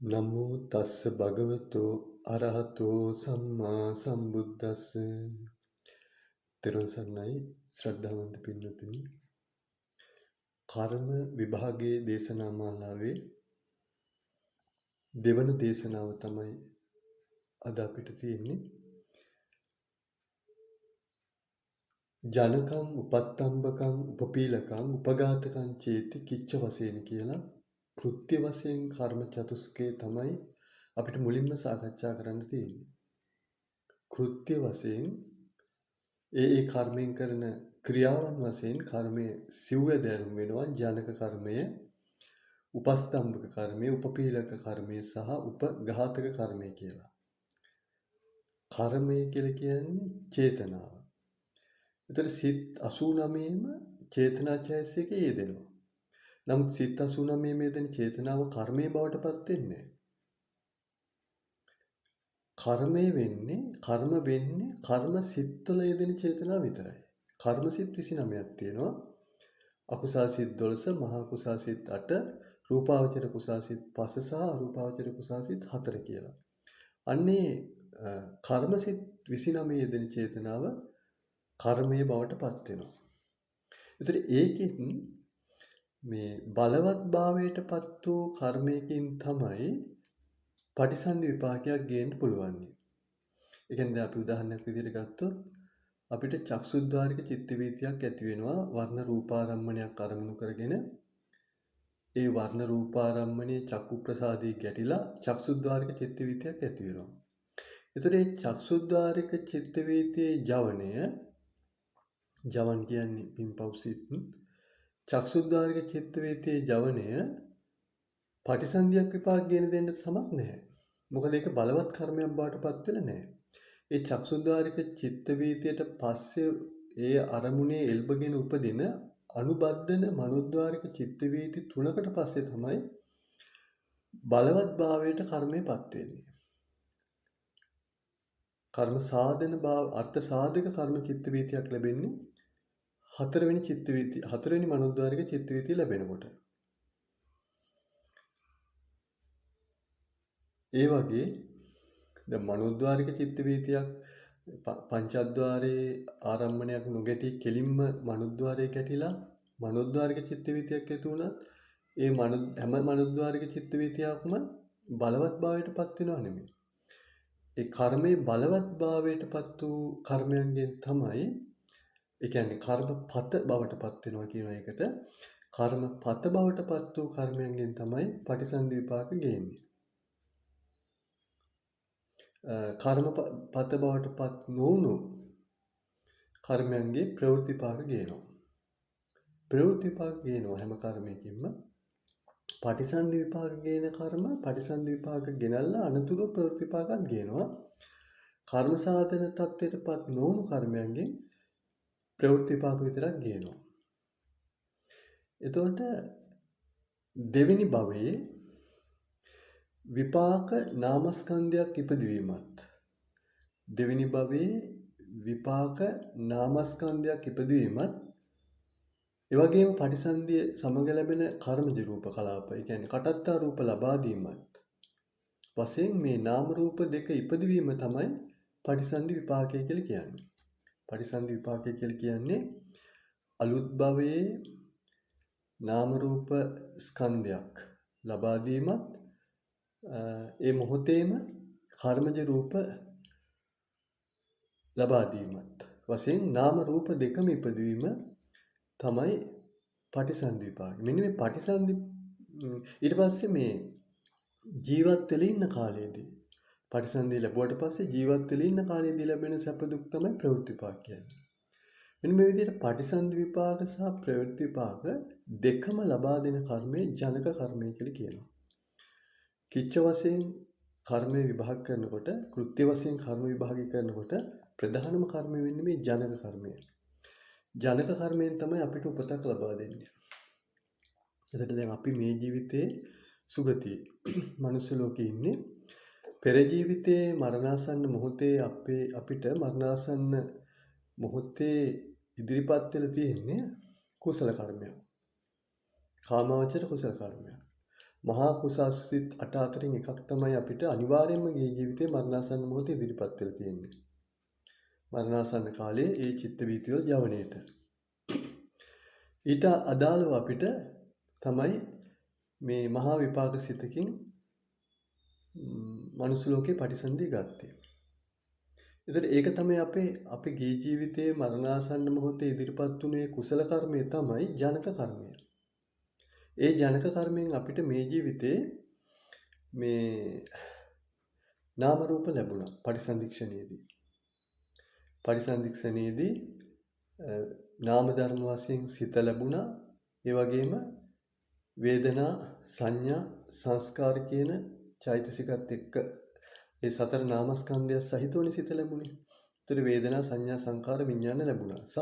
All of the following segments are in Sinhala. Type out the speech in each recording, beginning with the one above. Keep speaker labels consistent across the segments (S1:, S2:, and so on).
S1: නමෝ තස්ස භගවතෝ අරහතෝ සම්මා සම්බුද්දස්ස. තෙරුවන් සරණයි ශ්‍රද්ධාවන්ත පින්වතුනි. කර්ම විභාගයේ දේශනා මාලාවේ දෙවන දේශනාව තමයි අද අපිට තියෙන්නේ. ජනකම් උපත්තම්බකම් උපපීලකම් උපඝාතකම් චේති කිච්ච වශයෙන් කියලා කෘත්‍ය වශයෙන් කර්ම චතුස්කය තමයි අපිට මුලින්ම සාකච්ඡා කරන්න තියෙන්නේ. කෘත්‍ය වශයෙන් ඒ කර්මයෙන් කරන ක්‍රියාවන් වශයෙන් කර්මය සිව්වැදෑරුම් වෙනවා. ජනක කර්මය, උපස්තම්භක කර්මය, උපපීලක කර්මය සහ උපඝාතක කර්මය කියලා. කර්මය කියලා කියන්නේ චේතනාව. එතකොට සිත් 89ම චේතනා චෛතසිකයේ යෙදෙනවා. නමුත් සිත් 89 යෙදෙන චේතනාව කර්මයේ බවට පත් වෙන්නේ නැහැ. කර්ම වෙන්නේ කර්ම සිත්වල යෙදෙන චේතනාව විතරයි. කර්ම සිත් 29ක් තියෙනවා. අකුසල් සිත් 12, මහා කුසල් සිත් 8, රූපාවචර කුසල් සිත් 5 සහ අරූපාවචර කුසල් සිත් 4 කියලා. අන්නේ කර්ම සිත් 29 යෙදෙන චේතනාව කර්මයේ බවට පත් වෙනවා. ඒතර ඒකෙන් මේ බලවත් භාවයට පත් වූ කර්මයකින් තමයි පටිසන්ධි විපාකයක් ගේන්න පුළුවන්. ඒ කියන්නේ දැන් අපි උදාහරණයක් විදිහට ගත්තොත් අපිට චක්සුද්්වාරික චිත්ත වීතියක් ඇති වෙනවා වර්ණ රූපාරම්මණයක් අරමුණු කරගෙන. ඒ වර්ණ රූපාරම්මණයේ චක්කු ප්‍රසාදී ගැටිලා චක්සුද්්වාරික චිත්ත වීතියක් ඇති වෙනවා. එතකොට මේ චක්සුද්්වාරික චිත්ත වීතියේ ජවනය, ජවන් කියන්නේ පින්පව් සිත්, චක්සුද්්වාරික චිත්ත වීතියේ ජවනය පටිසන්ධියක් විපාක ගෙන දෙන්න සමත් නැහැ. මොකද ඒක බලවත් කර්මයක් බවට පත් වෙලා නැහැ. ඒ චක්සුද්්වාරික චිත්ත වීතියට පස්සේ ඒ අරමුණේ එල්බගෙන උපදින අනුබද්ධන මනෝද්වාරික චිත්ත වීති 3කට පස්සේ තමයි බලවත් භාවයට කර්මයපත් වෙන්නේ. කර්ම සාධන භාව අර්ථ සාධක කර්ම චිත්ත වීතියක් ලැබෙන්නේ හතරවෙනි මනෝද්වාරික චිත්ත වීතිය ලැබෙනකොට. ඒ වගේ දැන් මනෝද්වාරික චිත්ත වීතියක් පංචද්වාරයේ ආරම්භණයක් නොගැටි කෙලින්ම මනෝද්වාරයේ කැටිලා මනෝද්වාරික චිත්ත වීතියක් ඇති වුණත් ඒ හැම මනෝද්වාරික චිත්ත වීතියක්ම බලවත් භාවයට පත් වෙනව නෙමෙයි. ඒ කර්මයේ බලවත් භාවයට පත් වූ කර්මයන්ගෙන් තමයි, ඒ කියන්නේ කර්මපත බවට පත් වෙනවා කියන එකට, කර්මපත බවට පත් වූ කර්මයන්ගෙන් තමයි පටිසන්ධි විපාක ගේන්නේ. කර්මපත බවට පත් නොවුණු කර්මයන්ගේ ප්‍රවෘත්ති විපාක ගේනවා. ප්‍රවෘත්ති විපාක ගේනවා හැම කර්මයකින්ම. පටිසන්ධි විපාක ගේන කර්ම පටිසන්ධි විපාක ගෙනල්ලා අනතුරු ප්‍රවෘත්ති විපාකත් ගේනවා. කර්ම සාධන තත්ත්වයටපත් නොවුණු කර්මයන්ගෙන් ප්‍රවෘත්ති විපාක විතරක් ගේනවා. එතකොට දෙවෙනි භවයේ විපාක නාමස්කන්ධයක් ඉපදවීමත්, දෙවෙනි භවයේ විපාක නාමස්කන්ධයක් ඉපදවීමත්, ඒ වගේම පටිසන්ධිය සමග ලැබෙන කර්මජ රූප කලාප, ඒ කියන්නේ කටත්තා රූප ලබා දීමත් වශයෙන් මේ නාම රූප දෙක ඉපදවීම තමයි පටිසන්ධි විපාකය කියලා කියන්නේ. පටිසන්ධි විපාකය කියලා කියන්නේ අලුත් භවයේ නාම රූප ස්කන්ධයක් ලබා දීමත්, ඒ මොහොතේම කර්මජ රූප ලබා දීමත් වශයෙන් නාම රූප දෙකම ඉපදවීම තමයි පටිසන්ධි විපාක. මෙන්න මේ පටිසන්ධි ඊට පස්සේ මේ ජීවත් වෙලා ඉන්න කාලයේදී පටිසන්ධිය ලැබුවට පස්සේ ජීවත් වෙලා ඉන්න කාලයේදී ලැබෙන සැප දුක් තමයි ප්‍රවෘත්ති විපාක කියන්නේ. මෙන්න මේ විදිහට පටිසන්ධි විපාක සහ ප්‍රවෘත්ති විපාක දෙකම ලබා දෙන කර්මය ජනක කර්මය කියලා කියනවා. කිච්ච වශයෙන් කර්මය විභාග කරනකොට, කෘත්‍ය වශයෙන් කර්ම විභාගය කරනකොට ප්‍රධානම කර්මය වෙන්නේ මේ ජනක කර්මය. ජනක කර්මයෙන් තමයි අපිට උපතක් ලබා දෙන්නේ. එතකොට දැන් අපි මේ ජීවිතේ සුගතියේ මනුස්ස ලෝකේ ඉන්නේ. පෙර ජීවිතයේ මරණාසන්න මොහොතේ අපිට මරණාසන්න මොහොතේ ඉදිරිපත් වෙලා තියෙන්නේ කුසල කර්මයක්. කාමාවචර කුසල කර්මයක්. මහා කුසල් සිත් 8 අතරින් එකක් තමයි අපිට අනිවාර්යයෙන්ම ගේ ජීවිතේ මරණාසන්න මොහොතේ ඉදිරිපත් වෙලා තියෙන්නේ. මරණාසන්න කාලයේ ඒ චිත්ත වීතිවල ජවණයට. ඊට අදාළව අපිට තමයි මේ මහා විපාක සිතකින් මනුස්ස ලෝකේ පරිසන්දි ගත්තේ. එතකොට ඒක තමයි අපේ ගේ ජීවිතයේ මරණාසන්න මොහොතේ ඉදිරිපත් වුණේ කුසල කර්මය තමයි ජනක කර්මය. ඒ ජනක කර්මයෙන් අපිට මේ ජීවිතේ මේ නාම රූප ලැබුණා පරිසන්දික්ෂණයේදී. පරිසන්දික්ෂණයේදී නාම ධර්ම වශයෙන් සිත ලැබුණා. ඒ වගේම වේදනා සංඥා සංස්කාර කියන චෛතසිකත් එක්ක ඒ සතර නාමස්කන්ධය සහිතවනේ සිත ලැබුණේ. ඒතර වේදනා සංඥා සංකාර විඥාන ලැබුණා. සහ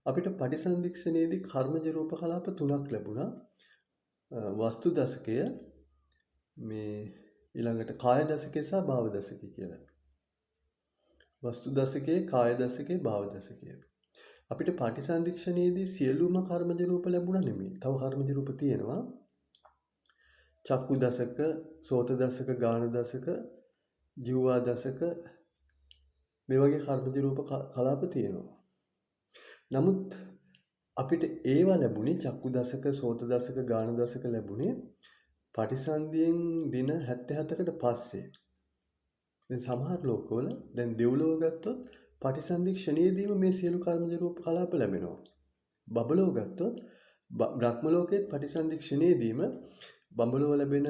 S1: අපිට පටිසන්ධික්ෂණයේදී කර්මජ රූප කලාප තුනක් ලැබුණා. වස්තු දශකය මේ ඊළඟට කාය දශකය සහ භාව දශකය කියලා. වස්තු දශකයේ කාය දශකයේ භාව දශකය. අපිට පටිසන්ධික්ෂණයේදී සියලුම කර්මජ රූප ලැබුණා නෙමෙයි. තව කර්මජ රූප තියෙනවා. චක්කු දශක, සෝත දශක, ගාන දශක, ජීවා දශක මේ වගේ කර්මජ රූප කලාප තියෙනවා. නමුත් අපිට ඒවා ලැබුණේ චක්කු දශක, සෝත දශක, ගාන දශක ලැබුණේ පටිසන්ධියෙන් දින 77කට පස්සේ. දැන් සමහර ලෝකවල දැන් දෙව්ලොව ගත්තොත් පටිසන්ධික්ෂණයේදීම මේ සියලු කර්මජ රූප කලාප ලැබෙනවා. බබලොව ගත්තොත් බ්‍රහ්ම ලෝකයේ පටිසන්ධික්ෂණයේදීම බඹලොව ලැබෙන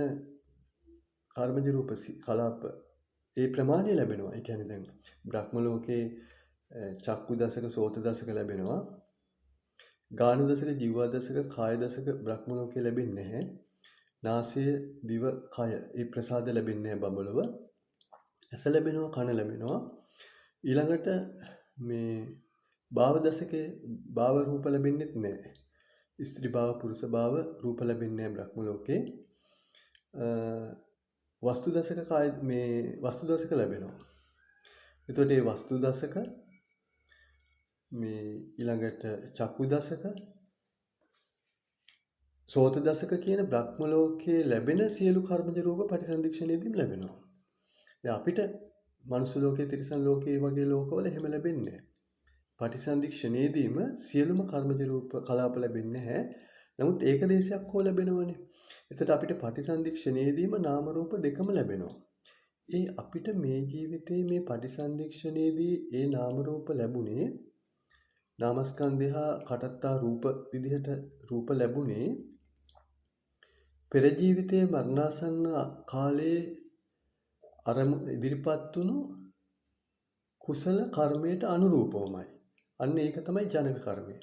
S1: කර්මජ රූප කලාප ඒ ප්‍රමාණය ලැබෙනවා. ඒ කියන්නේ දැන් බ්‍රහ්ම ලෝකයේ චක්කු දශක, සෝත දශක ලැබෙනවා. ගාන දශක, ජීවා දශක, කාය දශක බ්‍රහ්ම ලෝකයේ ලැබෙන්නේ නැහැ. නාසය, දිව, කය මේ ප්‍රසාද ලැබෙන්නේ නැහැ බඹලොව. ඇස ලැබෙනවා, කන ලැබෙනවා. ඊළඟට මේ භාව දශකයේ භාව රූප ලැබෙන්නේ නැහැ. ස්ත්‍රී භාව, පුරුෂ භාව රූප ලැබෙන්නේ නැහැ බ්‍රහ්ම ලෝකේ. වස්තු දශක කාය මේ වස්තු දශක ලැබෙනවා. එතකොට මේ වස්තු දශක මේ ඊළඟට චක්කු දශක, සෝත දශක කියන බ්‍රහ්ම ලෝකයේ ලැබෙන සියලු කර්මජ රූප පටිසන්ධික්ෂණයේදීම ලැබෙනවා. දැන් අපිට මනුස්ස ලෝකයේ, තිරිසන් ලෝකයේ වගේ ලෝකවල එහෙම වෙන්නේ නැහැ. පටිසන්ධික්ෂණයේදීම සියලුම කර්මජ රූප කලාප ලැබෙන්නේ නැහැ. නමුත් ඒක දේශයක් හෝ ලැබෙනවනේ. එතකොට අපිට පටිසන්ධික්ෂණයේදීම නාම රූප දෙකම ලැබෙනවා. ඒ අපිට මේ ජීවිතේ මේ පටිසන්ධික්ෂණයේදී ඒ නාම රූප ලැබුණේ නාමස්කන්ධය හා කටත්තා රූප විදිහට රූප ලැබුණේ පෙර ජීවිතයේ මරණාසන්න කාලයේ ඉදිරිපත් වුණු කුසල කර්මයට අනුරූපවමයි. අන්න ඒක තමයි ජනක කර්මය.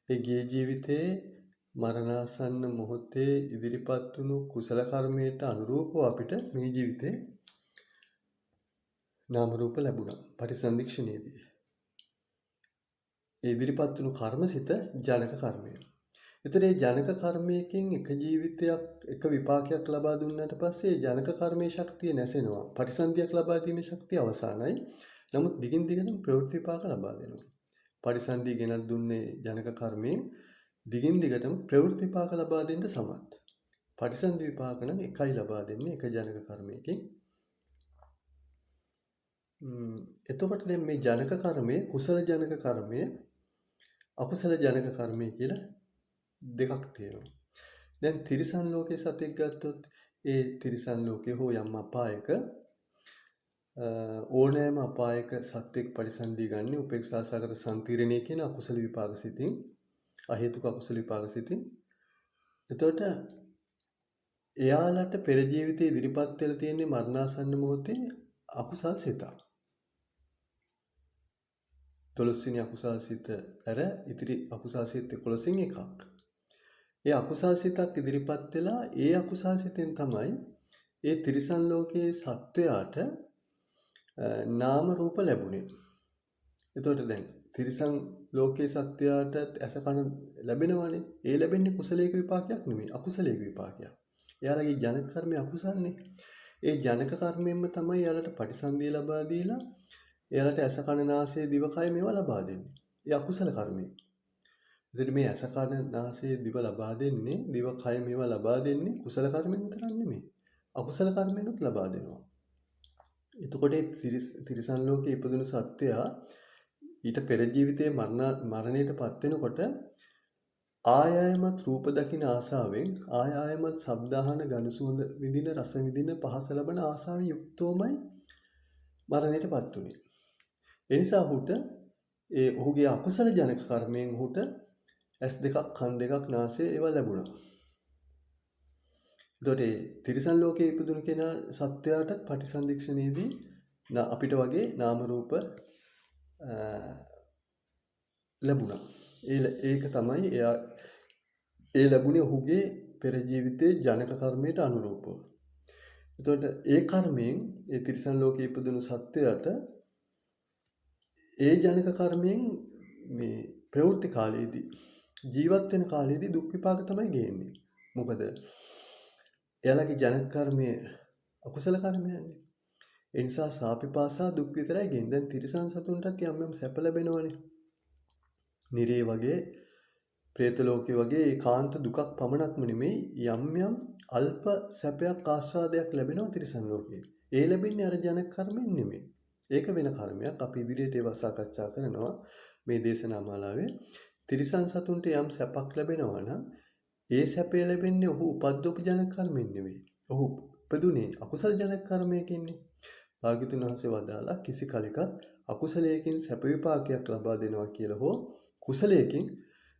S1: ඒ ගේ ජීවිතයේ මරණාසන්න මොහොතේ ඉදිරිපත් වුණු කුසල කර්මයට අනුරූපව අපිට මේ ජීවිතේ නාම රූප ලැබුණා පටිසන්ධික්ෂණයේදී. ඒ ඉදිරිපත් වුණු කර්මසිත ජනක කර්මය. එතකොට මේ ජනක කර්මයකින් එක ජීවිතයක් එක විපාකයක් ලබා දුන්නාට පස්සේ ජනක කර්මයේ ශක්තිය නැසෙනවා. පටිසන්ධියක් ලබා දීමේ ශක්තිය අවසానයි. නමුත් දිගින් දිගටම ප්‍රවෘත්ති විපාක ලබා දෙනවා. පටිසන්ධිය ගෙනත් දුන්නේ ජනක කර්මයෙන් දිගින් දිගටම ප්‍රවෘත්ති විපාක ලබා දෙන්න සමත්. පටිසන්ධි විපාක නම් එකයි ලබා දෙන්නේ එක ජනක කර්මයකින්. එතකොට දැන් මේ ජනක කර්මය, කුසල ජනක කර්මය, අකුසල ජනක කර්මය කියලා දෙකක් තියෙනවා. දැන් තිරිසන් ලෝකයේ සතෙක් ගත්තොත් ඒ තිරිසන් ලෝකයේ හෝ යම් අපායක ඕනෑම අපායක සත්වෙක් පරිසන්දී ගන්න උපේක්ෂා සාගත සම්තිරණය කියන අකුසල විපාක සිතින්, අහේතුක අකුසල විපාක සිතින්. එතකොට එයාලට පෙර ජීවිතේ ඉදිරිපත් වෙලා තියෙන මරණාසන්න මොහොතේ අකුසල් සිත. 12 වෙනි අකුසල් සිත අර ඉතිරි අකුසල් සිත 11න් එකක්. ඒ අකුසල් සිතක් ඉදිරිපත් වෙලා ඒ අකුසල් සිතෙන් තමයි ඒ තිරිසන් ලෝකයේ සත්වයාට නාම රූප ලැබුණේ. එතකොට දැන් තිරිසන් ලෝකයේ සත්වයාට ඇස කන ලැබෙනවනේ. ඒ ලැබෙන්නේ කුසලයක විපාකයක් නෙමෙයි, අකුසලයක විපාකයක්. එයාලගේ ජනක කර්මය අකුසල්නේ. ඒ ජනක කර්මයෙන්ම තමයි එයාලට පටිසන්ධිය ලබා දීලා එයාලට ඇස කන නාසය දිව කය මේවා ලබා දෙන්නේ. ඒ අකුසල කර්මය. එතකොට මේ ඇස කන නාසය දිව ලබා දෙන්නේ දිව කය මේවා ලබා දෙන්නේ කුසල කර්මෙන් විතරක් නෙමෙයි. අකුසල කර්මෙනුත් ලබා දෙනවා. එතකොට තිරිසන් ලෝකේ ඉපදුණු සත්වයා ඊට පෙර ජීවිතයේ මරණයටපත් වෙනකොට ආයමත් රූප දකින ආසාවෙන් ආයමත් ශබ්ද අහන ගඳ සුවඳ විඳින රස විඳින පහස ලබන ආසාවෙන් යුක්තවමයි මරණයටපත් උනේ. ඒ නිසා ඔහුගේ අකුසල ජනක කර්මයෙන් ඔහුට ඇස් දෙකක් කන් දෙකක් නාසය ඒවා ලැබුණා. එතකොට තිරිසන් ලෝකයේ ඉපදුණු කෙනා සත්වයාට පටිසන්ධික්ෂණයේදී අපිට වගේ නාම රූප ලැබුණා. ඒක තමයි එයා ලැබුණේ ඔහුගේ පෙර ජීවිතයේ ජනක කර්මයට අනුරූපව. එතකොට ඒ කර්මයෙන් ඒ තිරිසන් ලෝකයේ ඉපදුණු සත්වයාට ඒ ජනක කර්මයෙන් මේ ප්‍රවෘත්ති කාලයේදී ජීවත් වෙන කාලයේදී දුක් විපාක තමයි ගේන්නේ. මොකද එයාලගේ ජනක කර්මය අකුසල කර්මයන්නේ. ඒ නිසා සාපිපාසා දුක් විතරයි ගේන්නේ. දැන් තිරිසන් සතුන්ටත් යම් සැප ලැබෙනවනේ. නිරේ වගේ പ്രേත ලෝකේ වගේ ඒකාන්ත දුකක් පමණක්ම නෙමෙයි යම් අල්ප සැපයක් ආස්වාදයක් ලැබෙනවා තිරිසන් ලෝකේ. ඒ ලැබෙන්නේ අර ජනක කර්මෙන් නෙමෙයි. ඒක වෙන කර්මයක්. අපි ඉදිරියට ඒව සාකච්ඡා කරනවා මේ දේශනා මාලාවේ. තිරිසන් සතුන්ට යම් සැපක් ලැබෙනවා නම් ඒ සැපය ලැබෙන්නේ ඔහු උපද්දපු ජනක කර්මෙන් නෙමෙයි. ඔහු උපදුනේ අකුසල ජනක කර්මයකින්නේ. භාග්‍යතුන් වහන්සේ වදාලා කිසි කලෙකත් අකුසලයකින් සැප විපාකයක් ලබා දෙනවා කියලා හෝ කුසලයකින්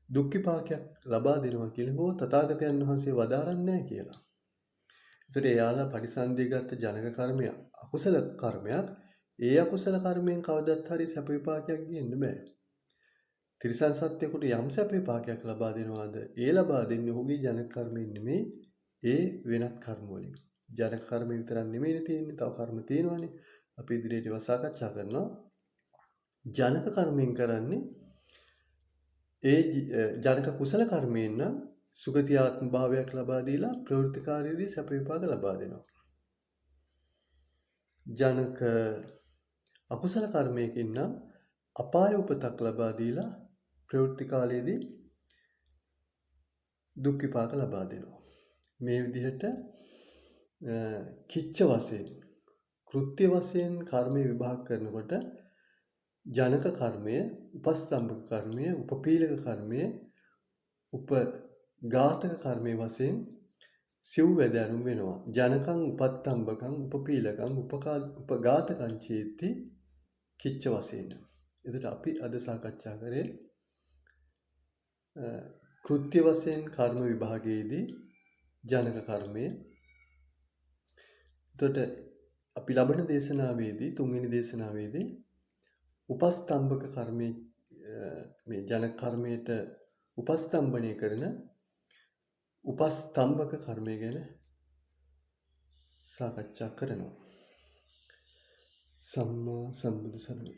S1: දුක් විපාකයක් ලබා දෙනවා කියලා හෝ තථාගතයන් වහන්සේ වදාරන්නේ නැහැ කියලා. ඒතර එයාලා පරිසන්දීගත ජනක කර්මය අකුසල කර්මයක්. ඒ අකුසල කර්මයෙන් කවදත් හරි සැප විපාකයක් ගන්න බෑ. තිරිසන් සත්වයෙකුට යම් සැප විපාකයක් ලබා දෙනවාද ඒ ලබා දෙන්නේ ඔහුගේ ජනක කර්මයෙන් නෙමෙයි ඒ වෙනත් කර්ම වලින්. ජනක කර්ම විතරක් නෙමෙයිනේ තියෙන්නේ. තව කර්ම තියෙනවානේ. අපි ඉදිරියට ඒවා සාකච්ඡා කරනවා. ජනක කර්මයෙන් කරන්නේ ජනක කුසල කර්මයෙන් නම් සුගතියාත්ම භාවයක් ලබා දීලා ප්‍රවෘත්තිකාරීදී සැප විපාක ලබා දෙනවා. ජනක අකුසල කර්මයකින් නම් අපාය උපතක් ලබා දීලා ප්‍රවෘත්ති කාලයේදී දුක් විපාක ලබා දෙනවා. මේ විදිහට කිච්ච වශයෙන් කෘත්‍ය වශයෙන් කර්මය විභාග කරනකොට ජනක කර්මය, උපස්තම්භක කර්මය, උපපීලක කර්මය, උපඝාතක කර්මය වශයෙන් සිව් වැදෑරුම් වෙනවා. ජනකං උපත්තම්භකං උපපීලකං උපඝාතකං චේති කිච්ච වශයෙන්. එතකොට අපි අද සාකච්ඡා කරේ කෘත්‍ය වශයෙන් කර්ම විභාගයේදී ජනක කර්මය. එතකොට අපි ලබන දේශනාවේදී තුන්වෙනි දේශනාවේදී උපස්තම්භක කර්මයේ මේ ජනක කර්මයට උපස්තම්භණය කරන උපස්තම්භක කර්මය ගැන සාකච්ඡා කරනවා. සම්මා සම්බුදු සරණයි.